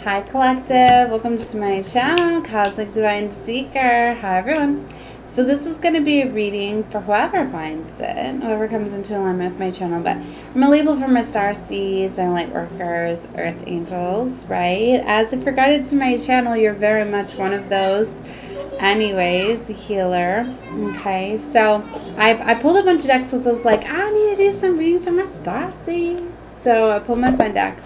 Hi Collective, welcome to my channel, Cosmic Divine Seeker. Hi everyone. So this is going to be a reading for whoever finds it, whoever comes into alignment with my channel, but I'm a label for my Starseeds and light workers, earth angels, right? As if you're guided to my channel, you're very much one of those. Anyways, a healer. Okay, so I pulled a bunch of decks because I was like, I need to do some readings for my Starseeds. So I pulled my fun decks.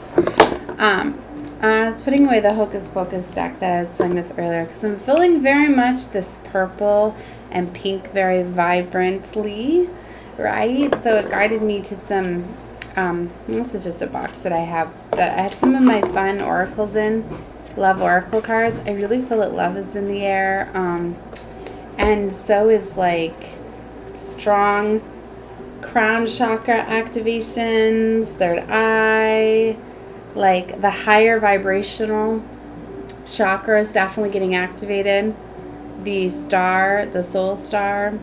I was putting away the Hocus Pocus deck that I was playing with earlier because I'm feeling very much this purple and pink very vibrantly, right? So it guided me to some, this is just a box that I have, that I had some of my fun oracles in, love oracle cards. I really feel that love is in the air, and so is like strong crown chakra activations, third eye, like the higher vibrational chakra is definitely getting activated. The star, the soul star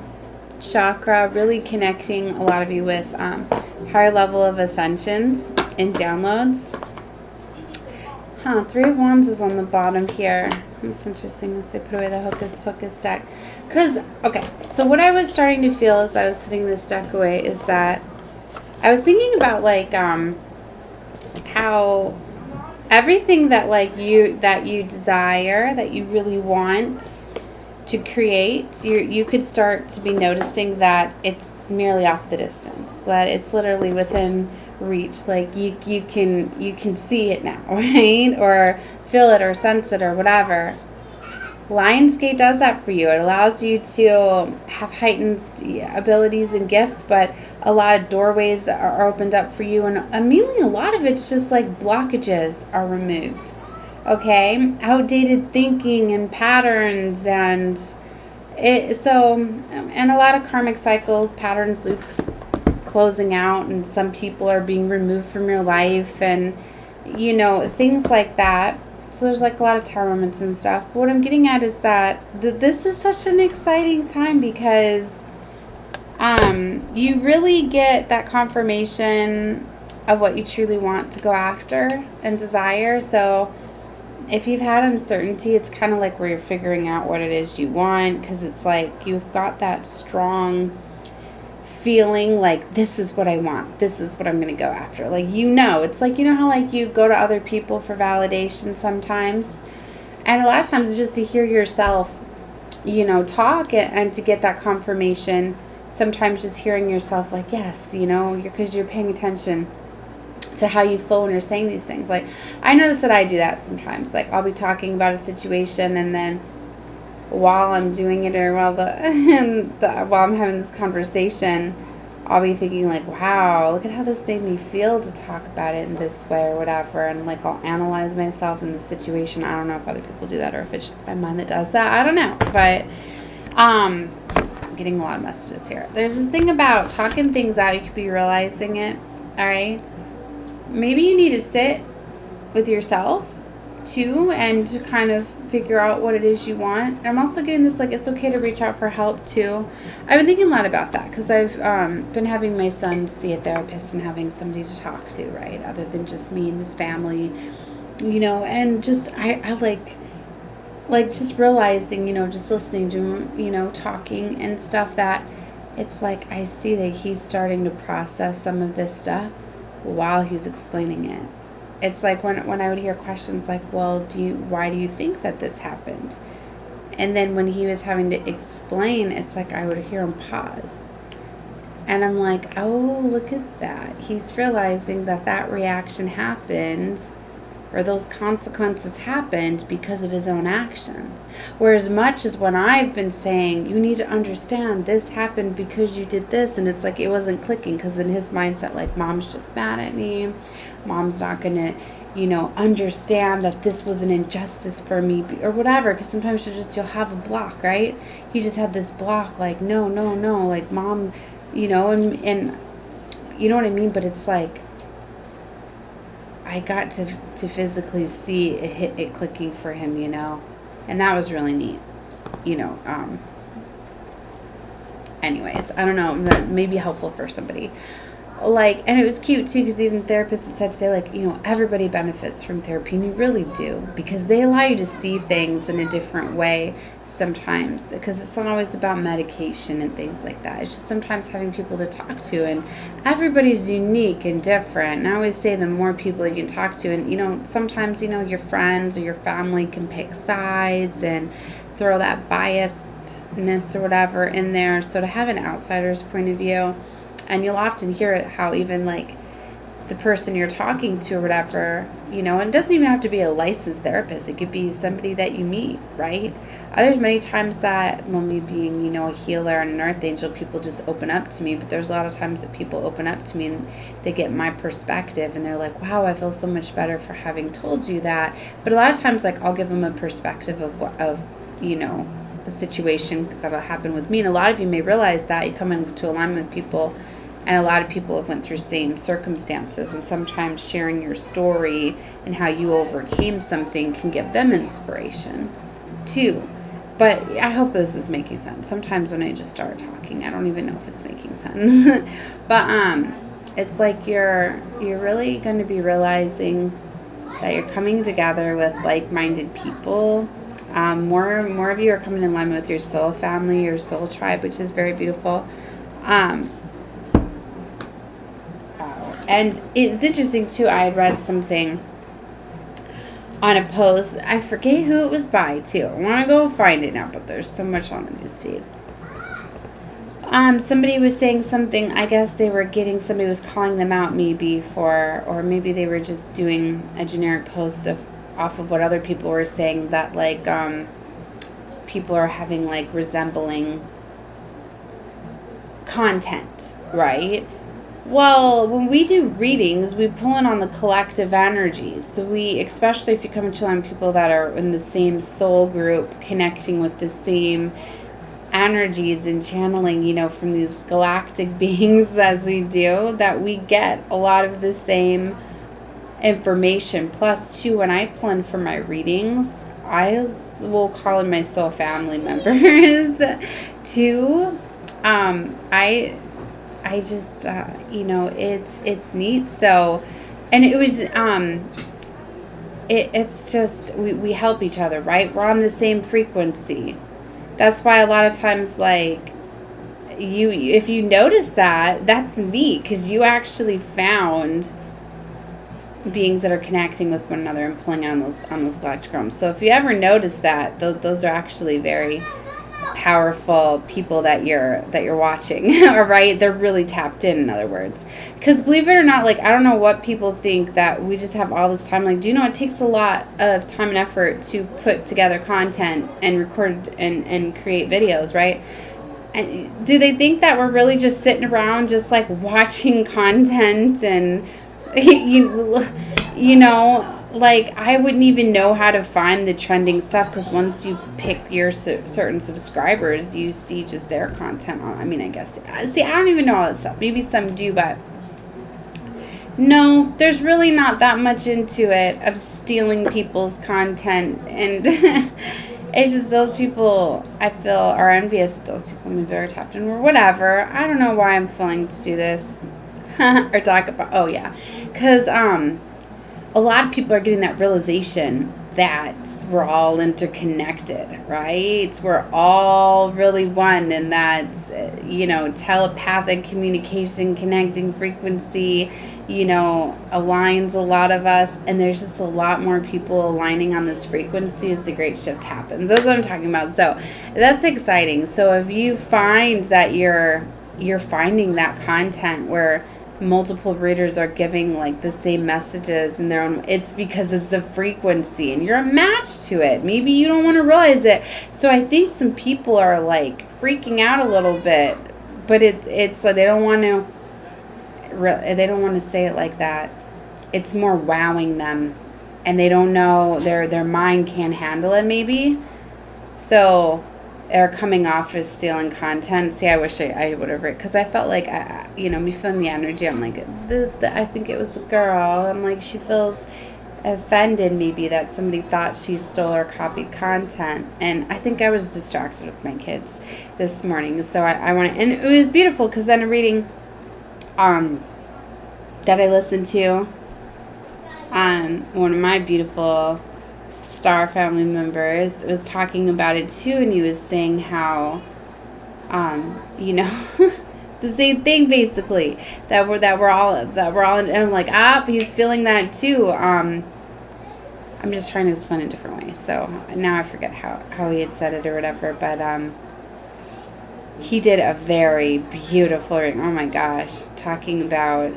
chakra, really connecting a lot of you with higher level of ascensions and downloads. Three of Wands is on the bottom here. That's interesting as I put away the Hocus Pocus deck. Because, okay, so what I was starting to feel as I was putting this deck away is that I was thinking about like how everything that like you desire, that you really want to create, you could start to be noticing that it's merely off the distance, that it's literally within reach. Like you can see it now, right? Or feel it or sense it or whatever. Lionsgate does that for you. It allows you to have heightened abilities and gifts, but a lot of doorways are opened up for you, and immediately a lot of it's just like blockages are removed. Okay, outdated thinking and patterns, and and a lot of karmic cycles, patterns, loops closing out, and some people are being removed from your life, and you know, things like that. So there's like a lot of tower moments and stuff. But what I'm getting at is that this is such an exciting time because you really get that confirmation of what you truly want to go after and desire. So if you've had uncertainty, it's kind of like where you're figuring out what it is you want, because it's like you've got that strong feeling like this is what I want, this is what I'm going to go after. Like, you know, it's like, you know how like you go to other people for validation sometimes, and a lot of times it's just to hear yourself, you know, talk and to get that confirmation. Sometimes just hearing yourself like, yes, you know, because you're paying attention to how you feel when you're saying these things. Like, I notice that I do that sometimes. Like, I'll be talking about a situation, and then while I'm doing it, or while while I'm having this conversation, I'll be thinking like, wow, look at how this made me feel to talk about it in this way or whatever. And like, I'll analyze myself in the situation. I don't know if other people do that or if it's just my mind that does that. I don't know. But I'm getting a lot of messages here. There's this thing about talking things out. You could be realizing it. All right. Maybe you need to sit with yourself too, and to kind of figure out what it is you want. And I'm also getting this, like, it's okay to reach out for help too. I've been thinking a lot about that because I've been having my son see a therapist and having somebody to talk to, right, other than just me and his family, you know. And just I like just realizing, you know, just listening to him, you know, talking and stuff, that it's like I see that he's starting to process some of this stuff while he's explaining it. It's like when I would hear questions like, well, why do you think that this happened? And then when he was having to explain, it's like I would hear him pause. And I'm like, oh, look at that. He's realizing that that reaction happened, or those consequences happened because of his own actions. Whereas much as when I've been saying, you need to understand this happened because you did this, and it's like it wasn't clicking, because in his mindset, like, mom's just mad at me. Mom's not going to, you know, understand that this was an injustice for me, or whatever. Because sometimes you'll have a block, right? He just had this block, like, no, like, mom, you know, and you know what I mean? But it's like, I got to physically see it clicking for him, you know, and that was really neat, you know. Anyways, I don't know, that may be helpful for somebody. like, and it was cute too, because even therapists had said today, like, you know, everybody benefits from therapy, and you really do, because they allow you to see things in a different way sometimes, because it's not always about medication and things like that. It's just sometimes having people to talk to, and everybody's unique and different. And I always say the more people you can talk to, and, you know, sometimes, you know, your friends or your family can pick sides and throw that biasedness or whatever in there. So to have an outsider's point of view, and you'll often hear it, how even like the person you're talking to or whatever, you know, and it doesn't even have to be a licensed therapist. It could be somebody that you meet, right? There's many times that, well, me being, you know, a healer and an earth angel, people just open up to me. But there's a lot of times that people open up to me and they get my perspective, and they're like, wow, I feel so much better for having told you that. But a lot of times, like, I'll give them a perspective of you know, a situation that'll happen with me. And a lot of you may realize that you come into alignment with people, and a lot of people have went through same circumstances, and sometimes sharing your story and how you overcame something can give them inspiration too. But I hope this is making sense. Sometimes when I just start talking, I don't even know if it's making sense. But it's like you're really going to be realizing that you're coming together with like-minded people. More of you are coming in alignment with your soul family, your soul tribe, which is very beautiful. And it's interesting too, I had read something on a post, I forget who it was by too, I want to go find it now, but there's so much on the newsfeed. Somebody was saying something, I guess they were somebody was calling them out maybe for, or maybe they were just doing a generic post off of what other people were saying, that like people are having like resembling content, right? Well, when we do readings, we pull in on the collective energies. So we, especially if you come to on people that are in the same soul group, connecting with the same energies and channeling, you know, from these galactic beings as we do, that we get a lot of the same information. Plus, too, when I pull in for my readings, I will call in my soul family members too. I just, you know, it's neat. So, and it was, it's just, we help each other, right? We're on the same frequency. That's why a lot of times, like, if you notice that, that's neat, because you actually found beings that are connecting with one another and pulling on those galactic realms. So if you ever notice that, those are actually very powerful people that you're watching. All right, they're really tapped in other words, because believe it or not, like, I don't know what people think, that we just have all this time. Like, do you know it takes a lot of time and effort to put together content and record and create videos, right? And do they think that we're really just sitting around just like watching content and you know, like, I wouldn't even know how to find the trending stuff, because once you pick your certain subscribers, you see just their content on. I mean, I guess, see, I don't even know all that stuff. Maybe some do, but no, there's really not that much into it of stealing people's content. And it's just those people, I feel, are envious of those people when they're tapped in or whatever. I don't know why I'm feeling to do this or talk about, oh yeah, because a lot of people are getting that realization that we're all interconnected, right? We're all really one, and that's, you know, telepathic communication, connecting frequency, you know, aligns a lot of us, and there's just a lot more people aligning on this frequency as the great shift happens. That's what I'm talking about. So that's exciting. So if you find that you're finding that content where multiple readers are giving like the same messages in their own, it's because it's the frequency and you're a match to it. Maybe you don't want to realize it. So I think some people are like freaking out a little bit, but it's like they don't want to say it like that. It's more wowing them, and they don't know, their mind can't handle it maybe. So they're coming off as stealing content. See, I wish I would have read, because I felt like, me feeling the energy. I'm like, I think it was a girl. I'm like, she feels offended maybe that somebody thought she stole or copied content. And I think I was distracted with my kids this morning. So I want to, and it was beautiful, because then a reading, that I listened to. One of my beautiful star family members was talking about it too, and he was saying how, you know, the same thing basically, that we're all and I'm like, he's feeling that too. I'm just trying to explain it a different way. So now I forget how he had said it or whatever, but he did a very beautiful, oh my gosh, talking about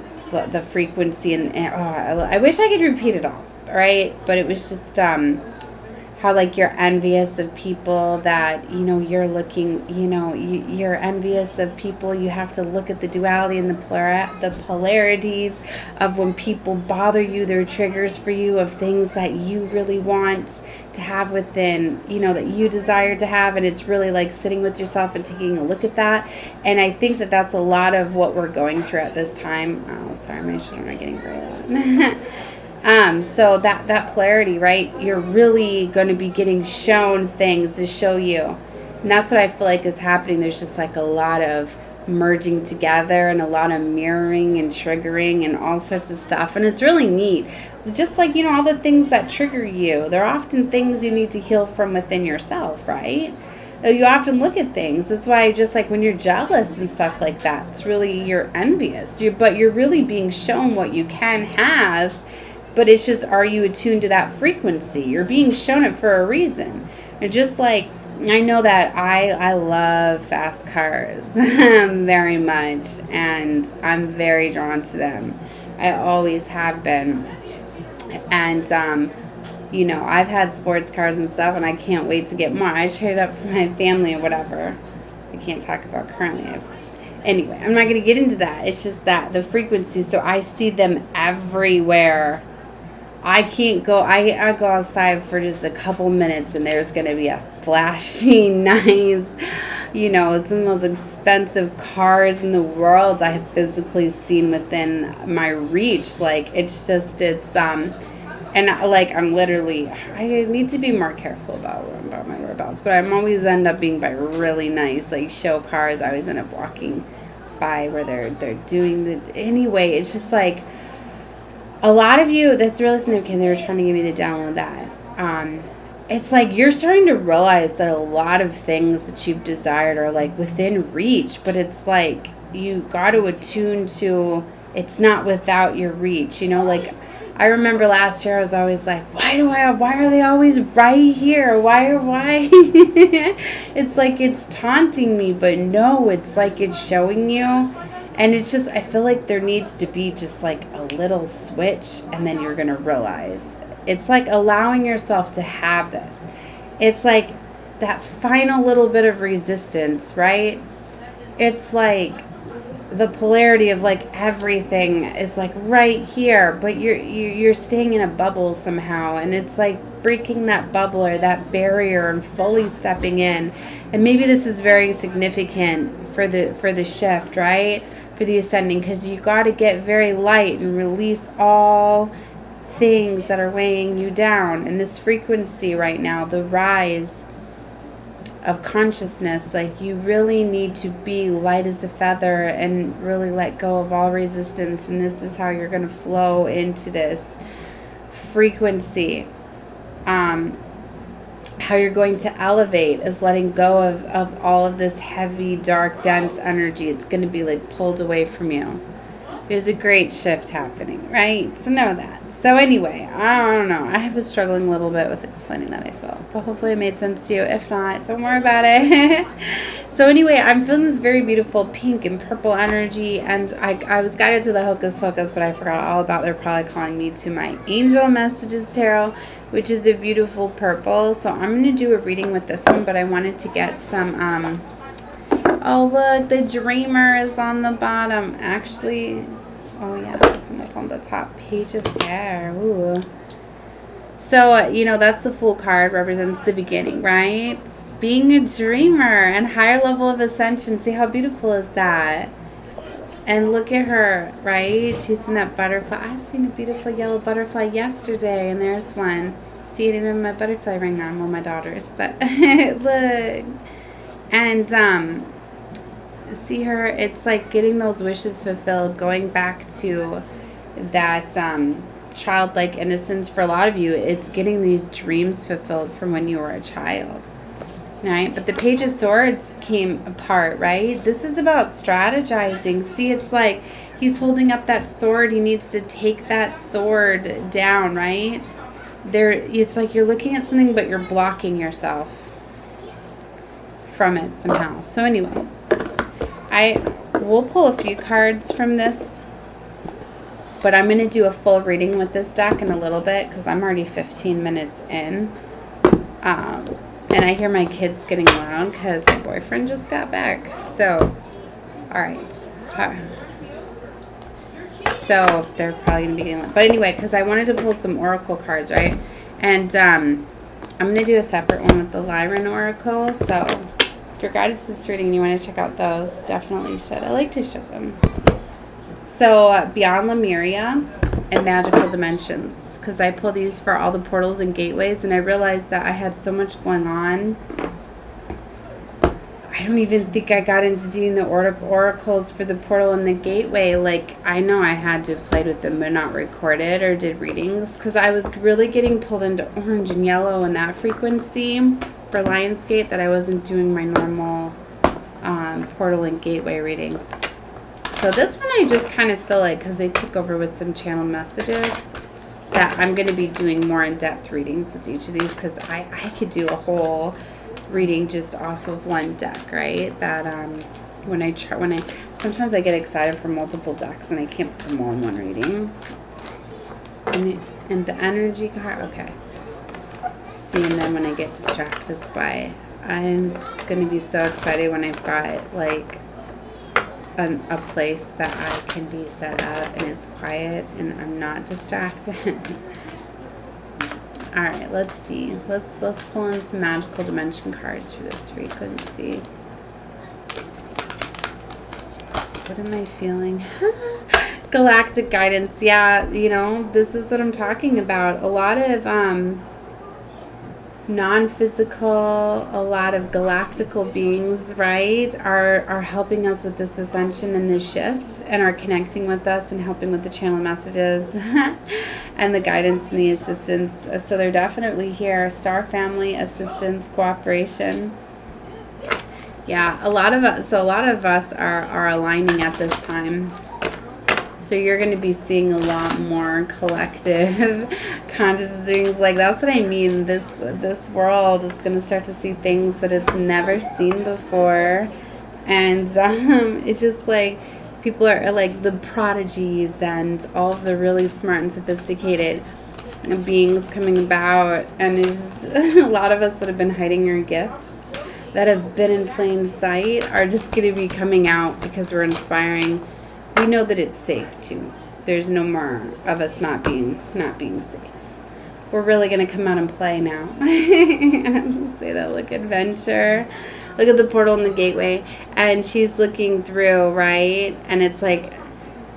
the frequency and I wish I could repeat it all, right? But it was just how like you're envious of people that, you know, you're looking, you know, you're envious of people. You have to look at the duality and the polarities of when people bother you, they're triggers for you of things that you really want to have within, you know, that you desire to have. And it's really like sitting with yourself and taking a look at that. And I think that that's a lot of what we're going through at this time. Oh, sorry, my children are getting very loud. So that polarity, right? You're really going to be getting shown things to show you. And that's what I feel like is happening. There's just like a lot of merging together and a lot of mirroring and triggering and all sorts of stuff. And it's really neat. Just like, you know, all the things that trigger you, they're often things you need to heal from within yourself, right? You often look at things. That's why just like when you're jealous and stuff like that, it's really, you're envious. But you're really being shown what you can have. But it's just, are you attuned to that frequency? You're being shown it for a reason. And just like, I know that I love fast cars very much. And I'm very drawn to them. I always have been. And, you know, I've had sports cars and stuff, and I can't wait to get more. I traded up for my family or whatever. I can't talk about currently. Anyway, I'm not going to get into that. It's just that, the frequency. So I see them everywhere. I can't go, I go outside for just a couple minutes and there's going to be a flashy, nice, you know, some of the most expensive cars in the world I have physically seen within my reach. Like, it's just, and like, I'm literally, I need to be more careful about my whereabouts, but I'm always end up being by really nice, like, show cars. I always end up walking by where they're doing anyway, it's just like, a lot of you, that's really significant. They were trying to get me to download that. It's like you're starting to realize that a lot of things that you've desired are like within reach, but it's like you got to attune to, it's not without your reach. You know, like I remember last year I was always like, why are they always right here? Why? It's like it's taunting me, but no, it's like it's showing you. And it's just, I feel like there needs to be just like a little switch, and then you're going to realize. It's like allowing yourself to have this. It's like that final little bit of resistance, right? It's like the polarity of like everything is like right here, but you're staying in a bubble somehow. And it's like breaking that bubble or that barrier and fully stepping in. And maybe this is very significant for the shift, right? For the ascending, because you got to get very light and release all things that are weighing you down. And this frequency right now, the rise of consciousness, like you really need to be light as a feather and really let go of all resistance. And this is how you're going to flow into this frequency. How you're going to elevate is letting go of all of this heavy, dark, dense energy. It's going to be like pulled away from you. There's a great shift happening, right? So know that. So anyway, I don't know. I was struggling a little bit with explaining that, I feel. But hopefully it made sense to you. If not, don't worry about it. So anyway, I'm feeling this very beautiful pink and purple energy. And I was guided to the Hocus Pocus, but I forgot all about. They're probably calling me to my Angel Messages Tarot, which is a beautiful purple. So I'm going to do a reading with this one, but I wanted to get some, oh look, the Dreamer is on the bottom. Actually, oh yeah, this one is on the top. Page of Air. Ooh. So, you know, that's the Fool card, represents the beginning, right? Being a dreamer and higher level of ascension. See how beautiful is that? And look at her, right? She's in that butterfly. I seen a beautiful yellow butterfly yesterday, and there's one. See it in my butterfly ring on, well, my daughter's, but look. And see her, it's like getting those wishes fulfilled, going back to that childlike innocence. For a lot of you, it's getting these dreams fulfilled from when you were a child. Right? But the Page of Swords came apart, right? This is about strategizing. See, it's like he's holding up that sword. He needs to take that sword down, right? It's like you're looking at something, but you're blocking yourself from it somehow. So anyway, I will pull a few cards from this, but I'm going to do a full reading with this deck in a little bit because I'm already 15 minutes in. And I hear my kids getting loud because my boyfriend just got back. So, all right. So, they're probably going to be getting loud. But anyway, because I wanted to pull some oracle cards, right? And I'm going to do a separate one with the Lyran Oracle. So, if you're guided to this reading and you want to check out those, definitely should. I like to show them. So, Beyond Lemuria and Magical Dimensions, because I pull these for all the portals and gateways, and I realized that I had so much going on. I don't even think I got into doing the oracles for the portal and the gateway. Like, I know I had to have played with them but not recorded or did readings, because I was really getting pulled into orange and yellow and that frequency for Lionsgate that I wasn't doing my normal portal and gateway readings. So this one I just kind of feel like, because they took over with some channel messages, that I'm going to be doing more in-depth readings with each of these, because I could do a whole reading just off of one deck, right? That sometimes I get excited for multiple decks and I can't put them all in one reading. And the energy card, okay. See, and then when I get distracted by, I'm going to be so excited when I've got like a place that I can be set up and it's quiet and I'm not distracted. All right, let's see. Let's pull in some magical dimension cards for this frequency. What am I feeling? Galactic guidance. Yeah, you know, this is what I'm talking about. A lot of non-physical, a lot of galactical beings, right, are helping us with this ascension and this shift, and are connecting with us and helping with the channel messages and the guidance and the assistance. So they're definitely here. Star family, assistance, cooperation. Yeah, a lot of us are aligning at this time. So you're going to be seeing a lot more collective consciousness things. Like, that's what I mean. This world is going to start to see things that it's never seen before. And it's just like people are like the prodigies and all of the really smart and sophisticated beings coming about. And it's just, a lot of us that have been hiding our gifts that have been in plain sight are just going to be coming out because we're inspiring. We know that it's safe too. There's no more of us not being safe. We're really gonna come out and play now. And I was gonna say that, look, adventure. Look at the portal and the gateway, and she's looking through, right? And it's like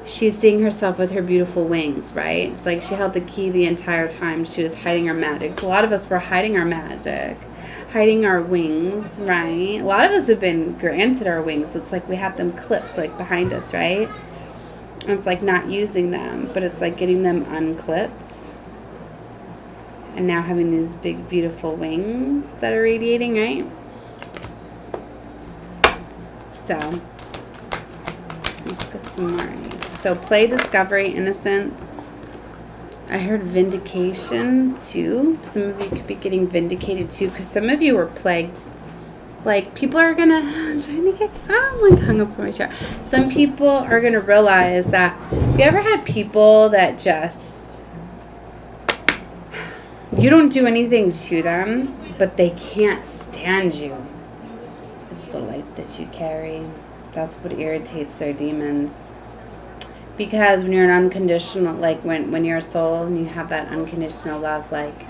she's seeing herself with her beautiful wings, right? It's like she held the key the entire time. She was hiding her magic. So a lot of us were hiding our magic, hiding our wings, right? A lot of us have been granted our wings. It's like we have them clipped, like behind us, right? It's like not using them, but it's like getting them unclipped. And now having these big, beautiful wings that are radiating, right? So, let's get some more. So, play, discovery, innocence. I heard vindication, too. Some of you could be getting vindicated, too, because some of you were plagued. Like, people are going to, I'm trying to get, I'm like hung up on my chair. Some people are going to realize that, have you ever had people that just, you don't do anything to them, but they can't stand you? It's the light that you carry. That's what irritates their demons. Because when you're an unconditional, like when you're a soul and you have that unconditional love, like,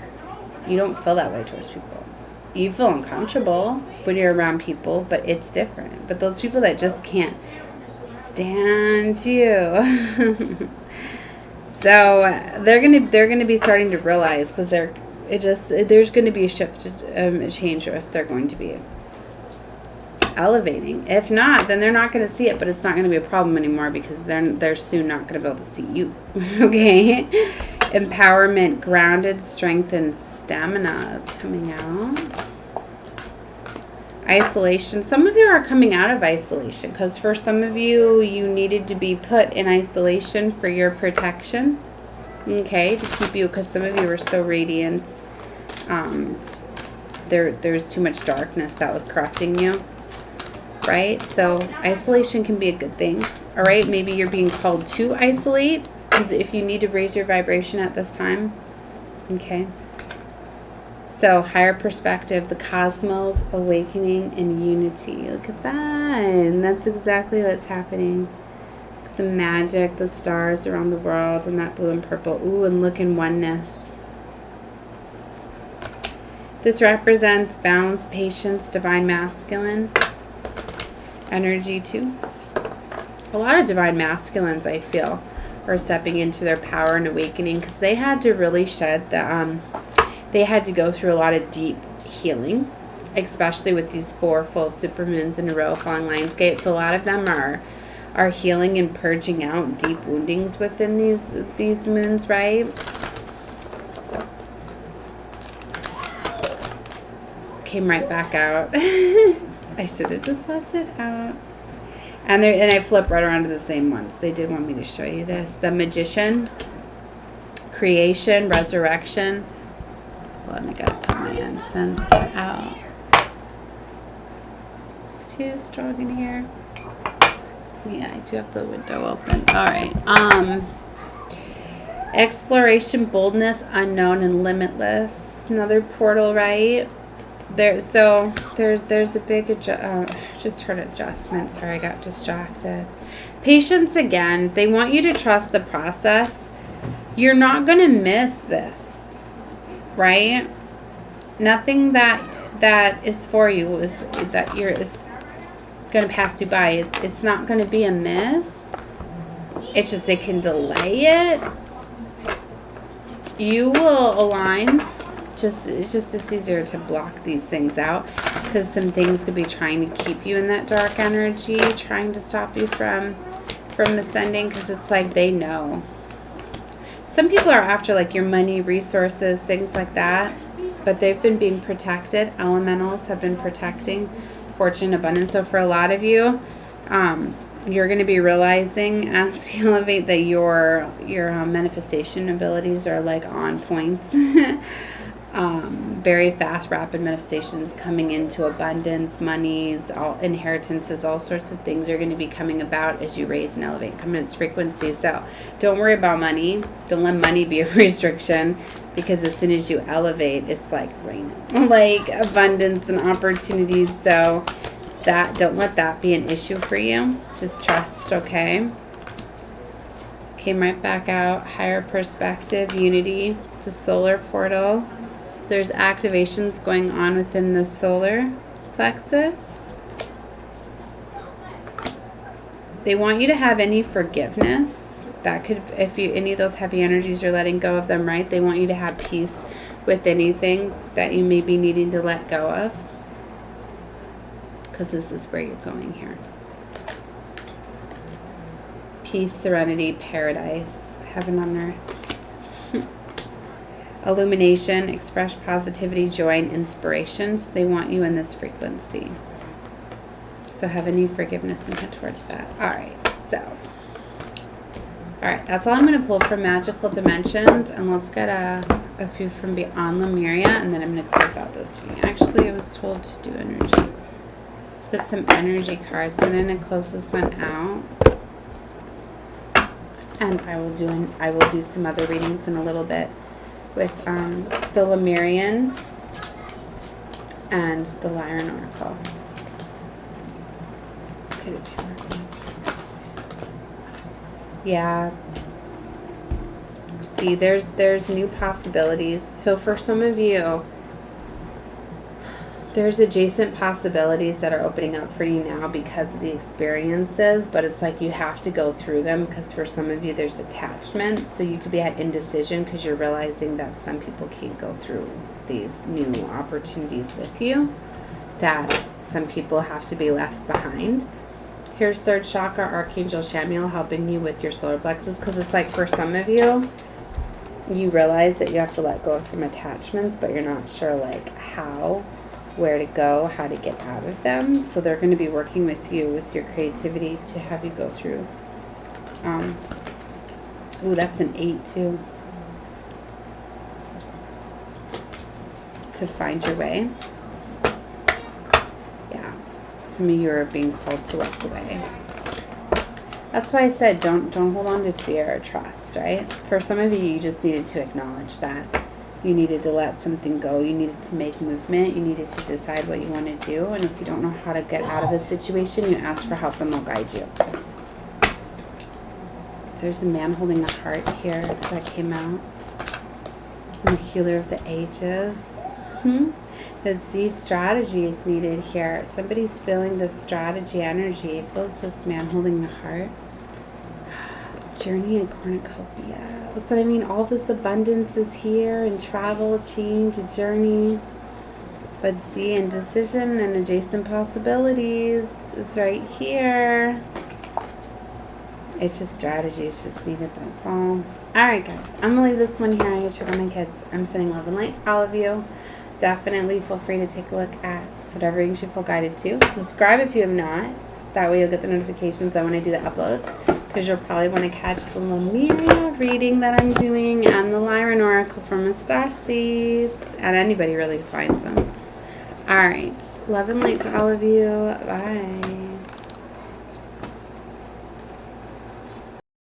you don't feel that way towards people. You feel uncomfortable when you're around people, but it's different. But those people that just can't stand you, so they're gonna be starting to realize, because there's gonna be a shift, a change, if they're going to be. elevating. If not, then they're not going to see it, but it's not going to be a problem anymore because they're soon not going to be able to see you. Okay? Empowerment, grounded, strength, and stamina is coming out. Isolation. Some of you are coming out of isolation because for some of you, you needed to be put in isolation for your protection. Okay, to keep you, because some of you were so radiant. There's too much darkness that was corrupting you. Right? So isolation can be a good thing. All right, maybe you're being called to isolate because if you need to raise your vibration at this time. Okay. So higher perspective, the cosmos, awakening, and unity. Look at that. And that's exactly what's happening. The magic, the stars around the world, and that blue and purple. Ooh, and look in oneness. This represents balance, patience, divine masculine energy too. A lot of divine masculines, I feel, are stepping into their power and awakening because they had to really shed the they had to go through a lot of deep healing, especially with these 4 full supermoons in a row falling Lionsgate. So a lot of them are healing and purging out deep woundings within these moons, right? Came right back out. I should have just left it out. And I flip right around to the same one. So they did want me to show you this. The Magician, creation, resurrection. Let me gotta put my incense out. It's too strong in here. Yeah, I do have the window open. All right. Exploration, boldness, unknown, and limitless. Another portal, right? There's a big just heard adjustment. Sorry, I got distracted. Patience again. They want you to trust the process. You're not gonna miss this, right? Nothing that is for you is gonna pass you by. It's not gonna be a miss. It's just they can delay it. You will align. It's easier to block these things out because some things could be trying to keep you in that dark energy, trying to stop you from ascending because it's like they know. Some people are after like your money, resources, things like that, but they've been being protected. Elementals have been protecting fortune, abundance. So for a lot of you, you're going to be realizing as you elevate that your manifestation abilities are like on point. Very fast, rapid manifestations coming into abundance, monies, all inheritances, all sorts of things are going to be coming about as you raise and elevate, come in its frequency. So don't worry about money. Don't let money be a restriction because as soon as you elevate, it's like rain, like abundance and opportunities. So don't let that be an issue for you. Just trust, okay? Came right back out. Higher perspective, unity, the solar portal. There's activations going on within the solar plexus. They want you to have any forgiveness. That could, if any of those heavy energies you're letting go of them, right? They want you to have peace with anything that you may be needing to let go of. Because this is where you're going here. Peace, serenity, paradise, heaven on earth. Illumination, express positivity, joy, and inspiration. So they want you in this frequency. So have any forgiveness and head towards that. All right, that's all I'm going to pull from Magical Dimensions. And let's get a few from Beyond Lemuria, and then I'm going to close out this reading. Actually, I was told to do energy. Let's get some energy cards, and I'm going to close this one out. And I will do some other readings in a little bit with the Lemurian and the Lyran Oracle. Let's get a few more of these. Yeah. See, there's new possibilities. So for some of you, there's adjacent possibilities that are opening up for you now because of the experiences, but it's like you have to go through them because for some of you there's attachment. So you could be at indecision because you're realizing that some people can't go through these new opportunities with you. That some people have to be left behind. Here's third chakra, Archangel Chamuel, helping you with your solar plexus, because it's like for some of you, you realize that you have to let go of some attachments, but you're not sure like how, where to go, how to get out of them. So they're going to be working with you with your creativity to have you go through. Ooh, that's an 8 too. To find your way. Yeah. To me, you're being called to walk away. That's why I said don't hold on to fear or trust, right? For some of you, you just needed to acknowledge that. You needed to let something go. You needed to make movement. You needed to decide what you want to do. And if you don't know how to get out of a situation, you ask for help and they'll guide you. There's a man holding a heart here that came out. And the healer of the ages. Because these strategy is needed here. Somebody's feeling this strategy energy. It feels this man holding a heart. Journey and cornucopia. That's what I mean. All this abundance is here, and travel, change, a journey. But see, indecision and adjacent possibilities is right here. It's just strategy. It's just needed. That's all. Alright, guys. I'm going to leave this one here. I got to check on my kids. I'm sending love and light to all of you. Definitely feel free to take a look at whatever brings you feel guided to. Subscribe if you have not. So that way you'll get the notifications when I do the uploads. Because you'll probably want to catch the Lemuria reading that I'm doing and the Lyran Oracle from the Starseeds. And anybody really who finds them. Alright. Love and light to all of you. Bye.